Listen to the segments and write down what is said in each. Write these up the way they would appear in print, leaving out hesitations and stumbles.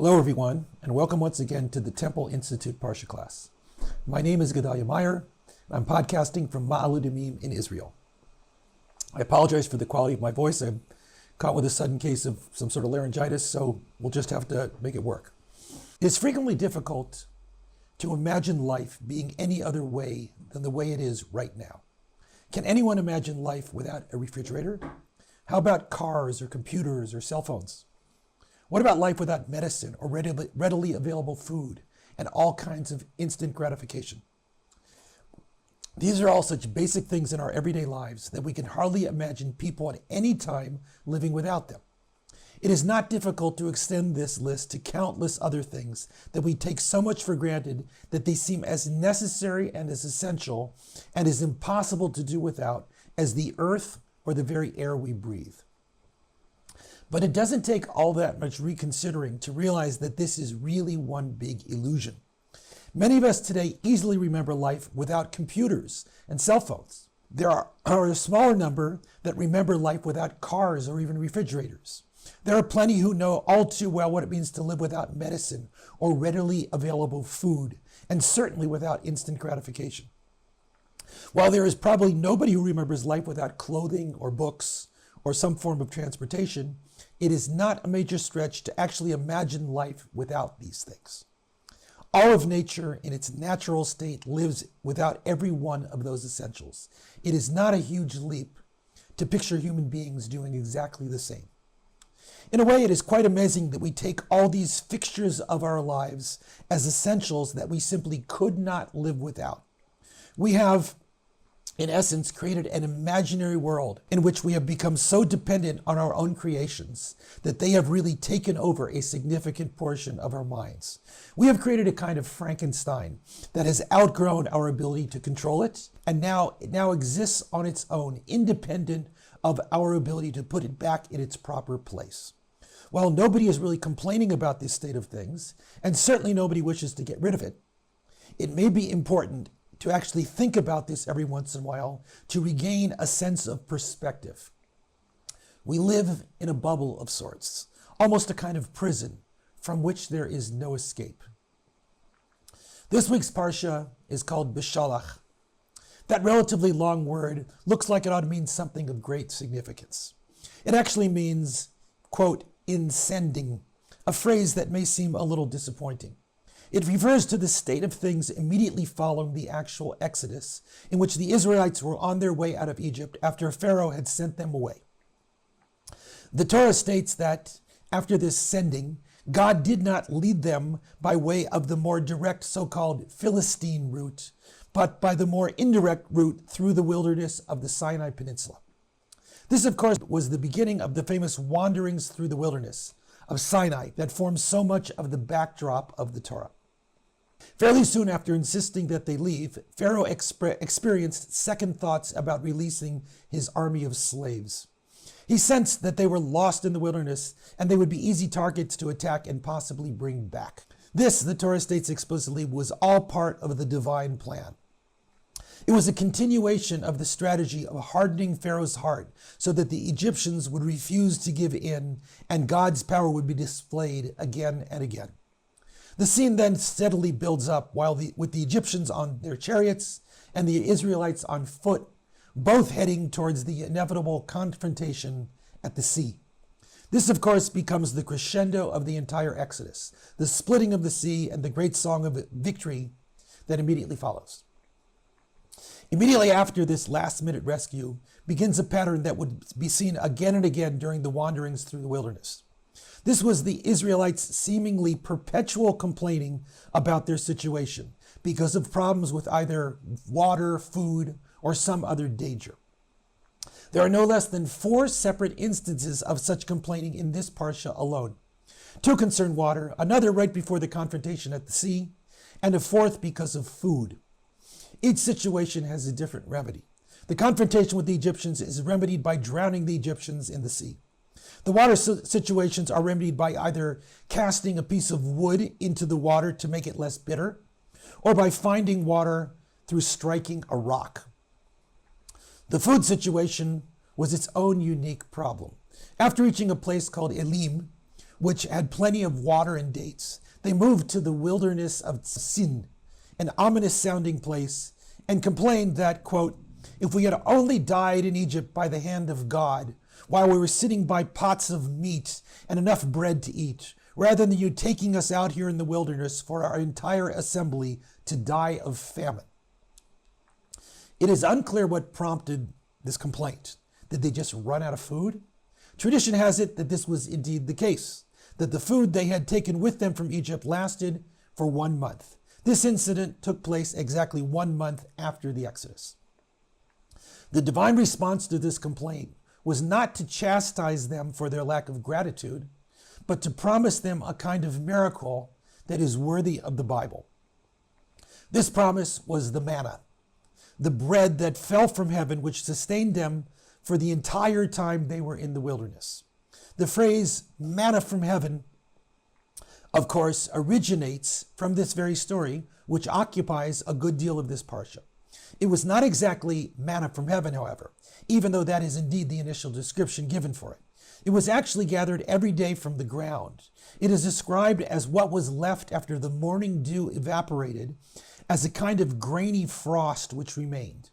Hello everyone, and welcome once again to the Temple Institute Parsha class. My name is Gedalia Meyer. I'm podcasting from Ma'aludimim in Israel. I apologize for the quality of my voice. I'm caught with a sudden case of some sort of laryngitis, so we'll just have to make it work. It is frequently difficult to imagine life being any other way than the way it is right now. Can anyone imagine life without a refrigerator? How about cars or computers or cell phones? What about life without medicine or readily available food and all kinds of instant gratification? These are all such basic things in our everyday lives that we can hardly imagine people at any time living without them. It is not difficult to extend this list to countless other things that we take so much for granted that they seem as necessary and as essential and as impossible to do without as the earth or the very air we breathe. But it doesn't take all that much reconsidering to realize that this is really one big illusion. Many of us today easily remember life without computers and cell phones. There are a smaller number that remember life without cars or even refrigerators. There are plenty who know all too well what it means to live without medicine or readily available food, and certainly without instant gratification. While there is probably nobody who remembers life without clothing or books or some form of transportation, it is not a major stretch to actually imagine life without these things. All of nature in its natural state lives without every one of those essentials. It is not a huge leap to picture human beings doing exactly the same. In a way, it is quite amazing that we take all these fixtures of our lives as essentials that we simply could not live without. We have, in essence, created an imaginary world in which we have become so dependent on our own creations that they have really taken over a significant portion of our minds. We have created a kind of Frankenstein that has outgrown our ability to control it, and now exists on its own, independent of our ability to put it back in its proper place. While nobody is really complaining about this state of things, and certainly nobody wishes to get rid of it, it may be important to actually think about this every once in a while to regain a sense of perspective. We live in a bubble of sorts, almost a kind of prison from which there is no escape. This week's Parsha is called Beshalach. That relatively long word looks like it ought to mean something of great significance. It actually means, quote, in sending, a phrase that may seem a little disappointing. It refers to the state of things immediately following the actual Exodus, in which the Israelites were on their way out of Egypt after Pharaoh had sent them away. The Torah states that after this sending, God did not lead them by way of the more direct so-called Philistine route, but by the more indirect route through the wilderness of the Sinai Peninsula. This, of course, was the beginning of the famous wanderings through the wilderness of Sinai that forms so much of the backdrop of the Torah. Fairly soon after insisting that they leave, Pharaoh experienced second thoughts about releasing his army of slaves. He sensed that they were lost in the wilderness and they would be easy targets to attack and possibly bring back. This, the Torah states explicitly, was all part of the divine plan. It was a continuation of the strategy of hardening Pharaoh's heart so that the Egyptians would refuse to give in and God's power would be displayed again and again. The scene then steadily builds up with the Egyptians on their chariots and the Israelites on foot, both heading towards the inevitable confrontation at the sea. This, of course, becomes the crescendo of the entire Exodus, the splitting of the sea and the great song of victory that immediately follows. Immediately after this last-minute rescue begins a pattern that would be seen again and again during the wanderings through the wilderness. This was the Israelites' seemingly perpetual complaining about their situation because of problems with either water, food, or some other danger. There are no less than 4 separate instances of such complaining in this Parsha alone. 2 concern water, another right before the confrontation at the sea, and a 4th because of food. Each situation has a different remedy. The confrontation with the Egyptians is remedied by drowning the Egyptians in the sea. The water situations are remedied by either casting a piece of wood into the water to make it less bitter, or by finding water through striking a rock. The food situation was its own unique problem. After reaching a place called Elim, which had plenty of water and dates, they moved to the wilderness of Sin, an ominous sounding place, and complained that, quote, if we had only died in Egypt by the hand of God, while we were sitting by pots of meat and enough bread to eat, rather than you taking us out here in the wilderness for our entire assembly to die of famine. It is unclear what prompted this complaint. Did they just run out of food? Tradition has it that this was indeed the case, that the food they had taken with them from Egypt lasted for 1 month. This incident took place exactly 1 month after the Exodus. The divine response to this complaint was not to chastise them for their lack of gratitude, but to promise them a kind of miracle that is worthy of the Bible. This promise was the manna, the bread that fell from heaven, which sustained them for the entire time they were in the wilderness. The phrase manna from heaven, of course, originates from this very story, which occupies a good deal of this parsha. It was not exactly manna from heaven, however, even though that is indeed the initial description given for it. It was actually gathered every day from the ground. It is described as what was left after the morning dew evaporated, as a kind of grainy frost which remained.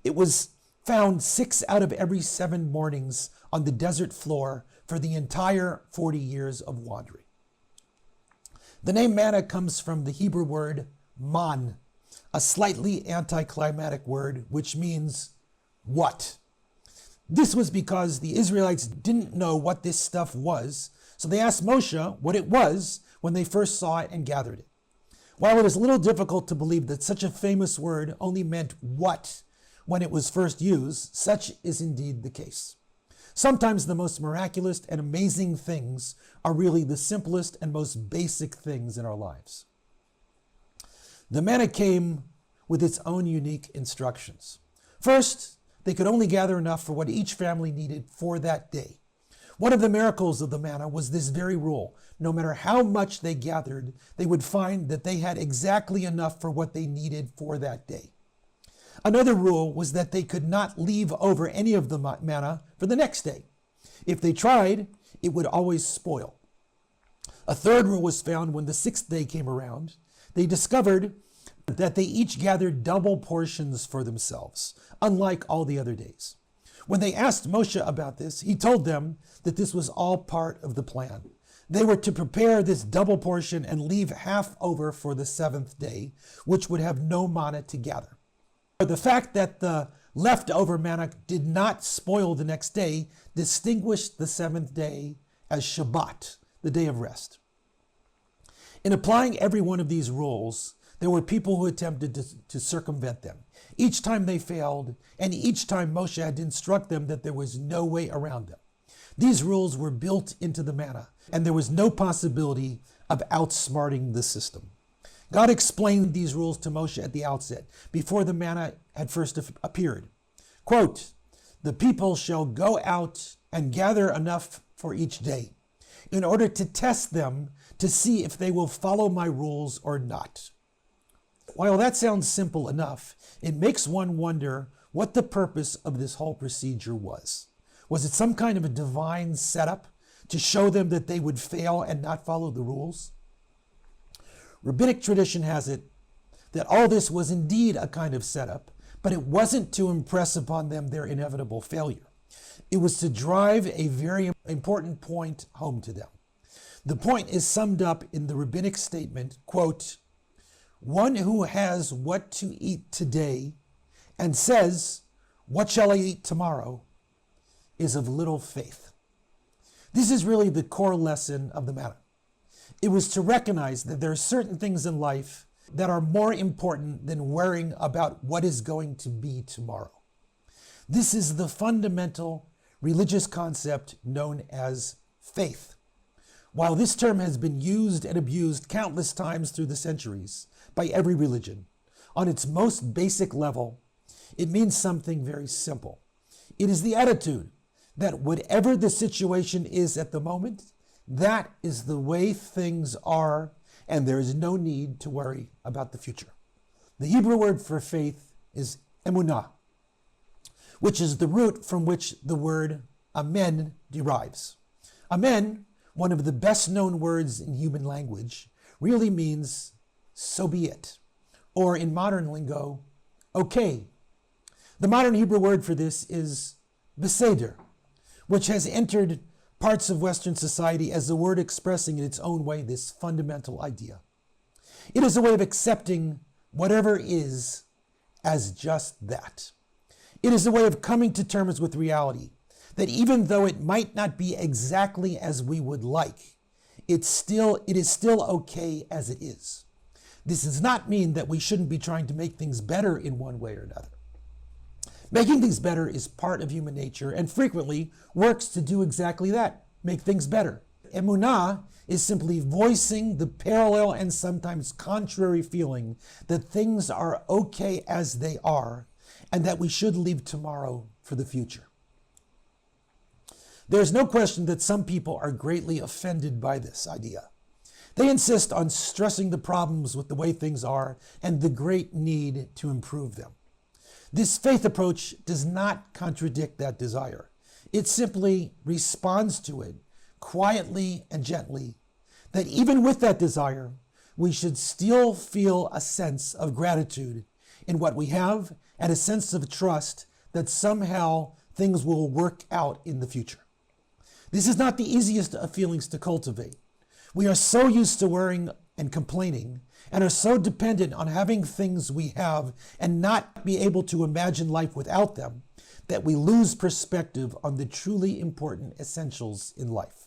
It was found 6 out of every 7 mornings on the desert floor for the entire 40 years of wandering. The name manna comes from the Hebrew word man, a slightly anticlimactic word which means what? This was because the Israelites didn't know what this stuff was, so they asked Moshe what it was when they first saw it and gathered it. While it is a little difficult to believe that such a famous word only meant what when it was first used, such is indeed the case. Sometimes the most miraculous and amazing things are really the simplest and most basic things in our lives. The manna came with its own unique instructions. First, they could only gather enough for what each family needed for that day. One of the miracles of the manna was this very rule. No matter how much they gathered, they would find that they had exactly enough for what they needed for that day. Another rule was that they could not leave over any of the manna for the next day. If they tried, it would always spoil. A third rule was found when the 6th day came around. They discovered that they each gathered double portions for themselves, unlike all the other days. When they asked Moshe about this, he told them that this was all part of the plan. They were to prepare this double portion and leave half over for the 7th day, which would have no manna to gather. The fact that the leftover manna did not spoil the next day distinguished the 7th day as Shabbat, the day of rest. In applying every one of these rules, there were people who attempted to circumvent them. Each time they failed, and each time Moshe had to instruct them that there was no way around them. These rules were built into the manna, and there was no possibility of outsmarting the system. God explained these rules to Moshe at the outset, before the manna had first appeared. Quote, "The people shall go out and gather enough for each day, in order to test them to see if they will follow my rules or not." While that sounds simple enough, it makes one wonder what the purpose of this whole procedure was. Was it some kind of a divine setup to show them that they would fail and not follow the rules? Rabbinic tradition has it that all this was indeed a kind of setup, but it wasn't to impress upon them their inevitable failure. It was to drive a very important point home to them. The point is summed up in the rabbinic statement, quote, "One who has what to eat today and says, 'What shall I eat tomorrow?' is of little faith." This is really the core lesson of the manna. It was to recognize that there are certain things in life that are more important than worrying about what is going to be tomorrow. This is the fundamental religious concept known as faith. While this term has been used and abused countless times through the centuries by every religion, on its most basic level, it means something very simple. It is the attitude that whatever the situation is at the moment, that is the way things are, and there is no need to worry about the future. The Hebrew word for faith is Emunah, which is the root from which the word amen derives. Amen one of the best known words in human language, really means so be it, or in modern lingo, okay. The modern Hebrew word for this is beseder, which has entered parts of Western society as a word expressing in its own way this fundamental idea. It is a way of accepting whatever is as just that. It is a way of coming to terms with reality, that even though it might not be exactly as we would like, it is still okay as it is. This does not mean that we shouldn't be trying to make things better in one way or another. Making things better is part of human nature and frequently works to do exactly that, make things better. Emunah is simply voicing the parallel and sometimes contrary feeling that things are okay as they are and that we should leave tomorrow for the future. There's no question that some people are greatly offended by this idea. They insist on stressing the problems with the way things are and the great need to improve them. This faith approach does not contradict that desire. It simply responds to it quietly and gently, that even with that desire, we should still feel a sense of gratitude in what we have and a sense of trust that somehow things will work out in the future. This is not the easiest of feelings to cultivate. We are so used to worrying and complaining and are so dependent on having things we have and not be able to imagine life without them that we lose perspective on the truly important essentials in life.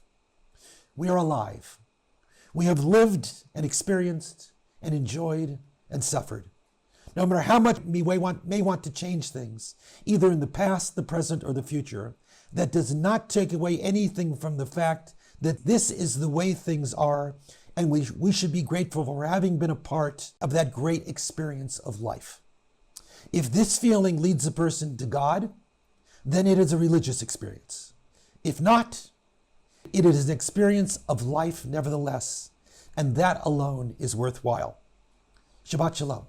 We are alive. We have lived and experienced and enjoyed and suffered. No matter how much we may want to change things, either in the past, the present, or the future, that does not take away anything from the fact that this is the way things are, and we should be grateful for having been a part of that great experience of life. If this feeling leads a person to God, then it is a religious experience. If not, it is an experience of life nevertheless, and that alone is worthwhile. Shabbat Shalom.